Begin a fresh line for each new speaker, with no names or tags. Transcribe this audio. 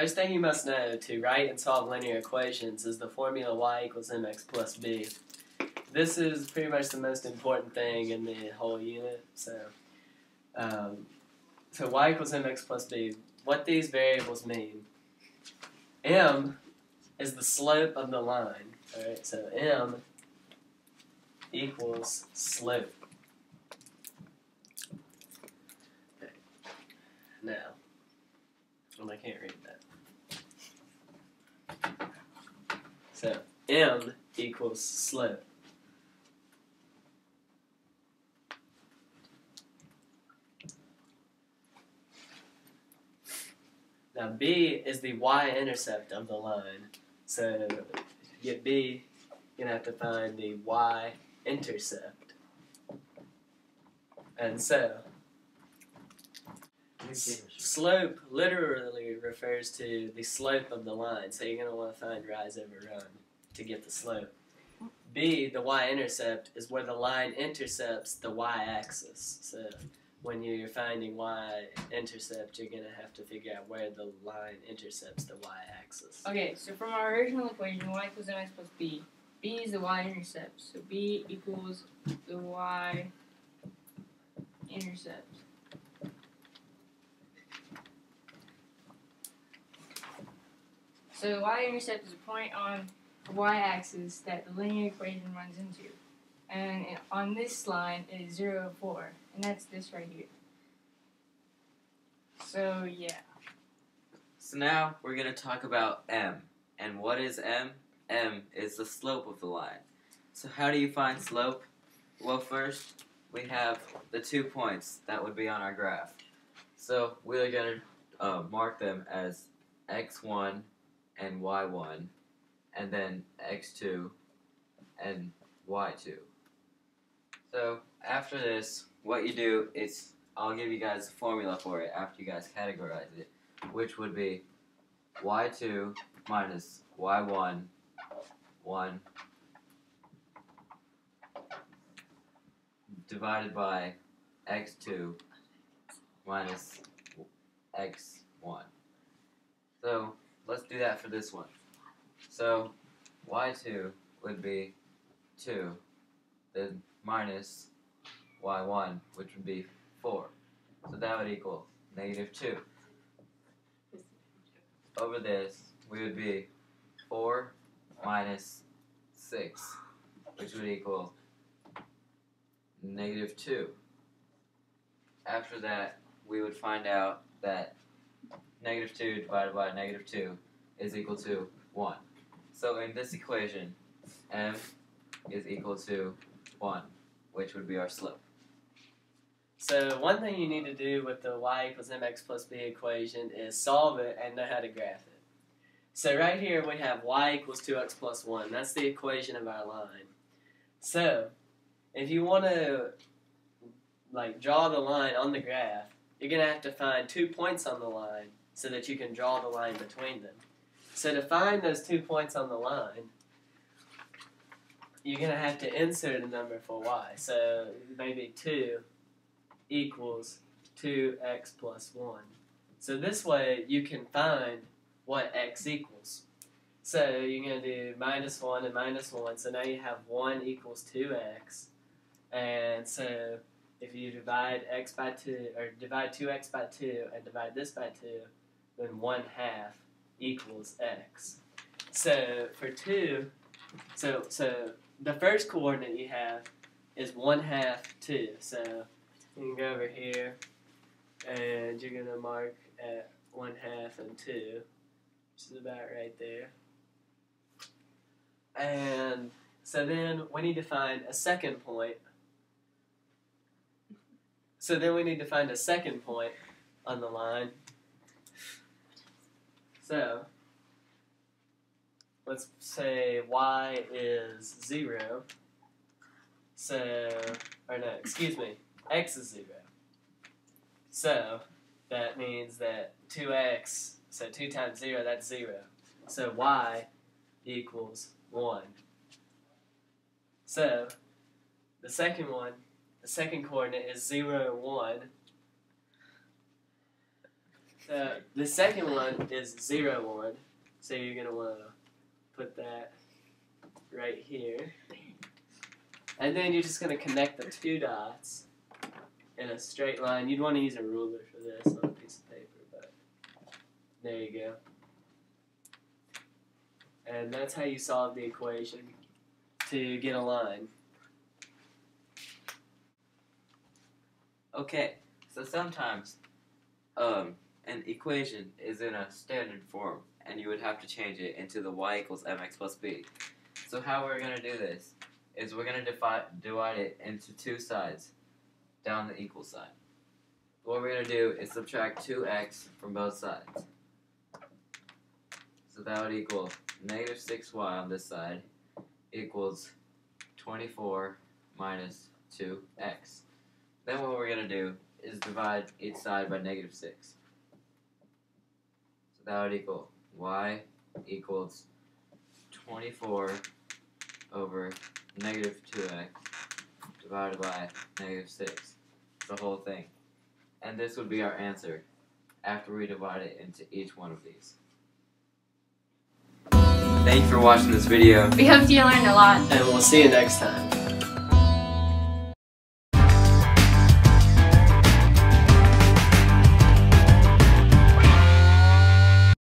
first thing you must know to write and solve linear equations is the formula y equals mx plus b. This is pretty much the most important thing in the whole unit. So y equals mx plus b. What these variables mean. M is the slope of the line. Alright, so M equals slope. Okay. Now, I can't read that. So M equals slope. Now B is the y-intercept of the line. So to get B, you're going to have to find the y-intercept. And so slope literally refers to the slope of the line. So you're going to want to find rise over run to get the slope. B, the y-intercept, is where the line intercepts the y-axis. So when you're finding y-intercept, you're going to have to figure out where the line intercepts the y-axis.
Okay, so from our original equation, y equals mx plus b, b is the y-intercept. So b equals the y-intercept. So y-intercept is a point on the y-axis that the linear equation runs into. And on this line it is 0, 4. And that's this right here. So, yeah.
So now we're going to talk about M. And what is M? M is the slope of the line. So how do you find slope? Well, first we have the 2 points that would be on our graph. So we're going to mark them as x1 and y1, and then x2 and y2. So after this, what you do is, I'll give you guys a formula for it after you guys categorize it, which would be y2 minus y1, 1, divided by x2 minus x1. So let's do that for this one. So y2 would be 2, then minus y1, which would be 4. So that would equal -2. Over this, we would be 4 minus 6, which would equal -2. After that, we would find out that -2 divided by -2 is equal to 1. So in this equation, M is equal to 1, which would be our slope.
So one thing you need to do with the y equals mx plus b equation is solve it and know how to graph it. So right here we have y equals 2x plus 1. That's the equation of our line. So if you want to draw the line on the graph, you're going to have to find 2 points on the line so that you can draw the line between them. So to find those 2 points on the line, you're going to have to insert a number for y. So maybe 2 equals 2x plus 1. So this way you can find what x equals. So you're going to do -1 and -1. So now you have 1 equals 2x. And so if you divide x by 2, or divide 2x by 2 and divide this by 2, then 1/2 equals x. So for 2, so the first coordinate you have is 1/2 2. So you can go over here and you're going to mark at 1/2 and 2, which is about right there. And so then we need to find a second point. So then we need to find a second point on the line. So let's say y is 0. So, or no, excuse me, x is 0. So that means that 2x, so 2 times 0, that's 0. So y equals 1. So the second one, the second coordinate is 0, 1. So the second one is 0, 1. So you're going to want to put that right here. And then you're just going to connect the 2 dots in a straight line. You'd want to use a ruler for this on a piece of paper, but there you go. And that's how you solve the equation to get a line.
Okay, so sometimes an equation is in a standard form, and you would have to change it into the y equals mx plus b. So how we're going to do this is we're going to divide it into 2 sides down the equal sign. What we're going to do is subtract 2x from both sides. So that would equal negative 6y on this side equals 24 minus 2x. Then what we're going to do is divide each side by negative 6. So that would equal y equals 24 over negative 2x divided by negative 6. The whole thing. And this would be our answer after we divide it into each one of these. Thank you for watching this video.
We hope you learned a lot.
And we'll see you next time.